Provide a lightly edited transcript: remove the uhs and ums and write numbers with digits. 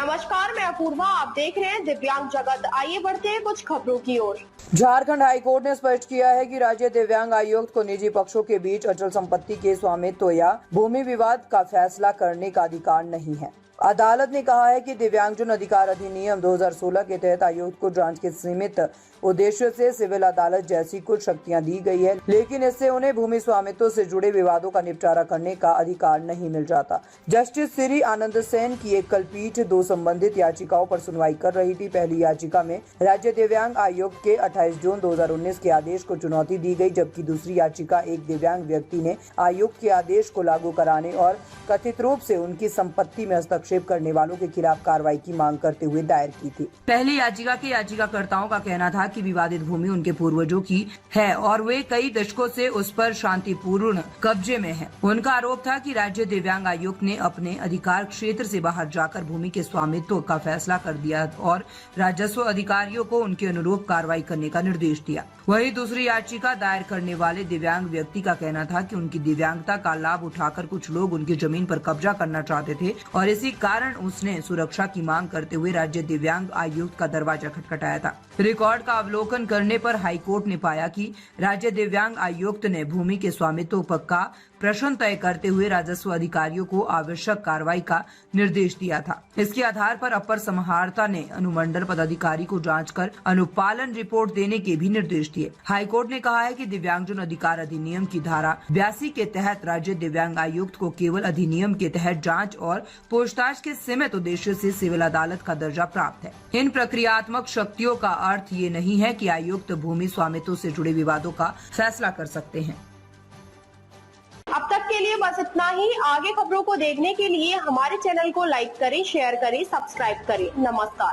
नमस्कार, मैं अपूर्वा। आप देख रहे हैं दिव्यांग जगत। आइए बढ़ते हैं कुछ खबरों की ओर। झारखंड हाईकोर्ट ने स्पष्ट किया है कि राज्य दिव्यांग आयुक्त को निजी पक्षों के बीच अचल संपत्ति के स्वामित्व या भूमि विवाद का फैसला करने का अधिकार नहीं है। अदालत ने कहा है कि दिव्यांगजन अधिकार अधिनियम 2016 के तहत आयुक्त को जांच के सीमित उद्देश्य से सिविल अदालत जैसी कुछ शक्तियां दी गई है, लेकिन इससे उन्हें भूमि स्वामित्व से जुड़े विवादों का निपटारा करने का अधिकार नहीं मिल जाता। जस्टिस श्री आनंद सेन की एक कल पीठ दो संबंधित याचिकाओं पर सुनवाई कर रही थी। पहली याचिका में राज्य दिव्यांग आयोग के 28 जून 2019 के आदेश को चुनौती दी गई, जबकि दूसरी याचिका एक दिव्यांग व्यक्ति ने आयोग के आदेश को लागू कराने और कथित रूप से उनकी संपत्ति में हस्तक्षेप करने वालों के खिलाफ कार्रवाई की मांग करते हुए दायर की थी। पहली याचिका के याचिकाकर्ताओं का कहना था कि विवादित भूमि उनके पूर्वजों की है और वे कई दशकों से उस पर शांतिपूर्ण कब्जे में है। उनका आरोप था कि राज्य दिव्यांग आयोग ने अपने अधिकार क्षेत्र से बाहर जाकर भूमि के स्वामित्व का फैसला कर दिया और राजस्व अधिकारियों को उनके अनुरूप कार्रवाई करने का निर्देश दिया। वहीं दूसरी याचिका दायर करने वाले दिव्यांग व्यक्ति का कहना था कि उनकी दिव्यांगता का लाभ उठाकर कुछ लोग उनकी जमीन पर कब्जा करना चाहते थे और इसी कारण उसने सुरक्षा की मांग करते हुए राज्य दिव्यांग आयुक्त का दरवाजा खटखटाया था। रिकॉर्ड का अवलोकन करने पर हाईकोर्ट ने पाया कि राज्य दिव्यांग आयुक्त ने भूमि के स्वामित्व का प्रश्न तय करते हुए राजस्व अधिकारियों को आवश्यक कार्रवाई का निर्देश दिया था। इसके आधार पर अपर समाहर्ता ने अनुमंडल पदाधिकारी को जांच कर अनुपालन रिपोर्ट देने के भी निर्देश दिए। हाईकोर्ट ने कहा है कि दिव्यांगजन अधिकार अधिनियम की धारा 82 के तहत राज्य दिव्यांग आयुक्त को केवल अधिनियम के तहत जांच और पूछताछ के सीमित उद्देश्य से सिविल अदालत का दर्जा प्राप्त है। इन प्रक्रियात्मक शक्तियों का अर्थ ये नहीं है कि आयुक्त भूमि स्वामित्व से जुड़े विवादों का फैसला कर सकते हैं। अब तक के लिए बस इतना ही। आगे खबरों को देखने के लिए हमारे चैनल को लाइक करें, शेयर करें, सब्सक्राइब करें। नमस्कार।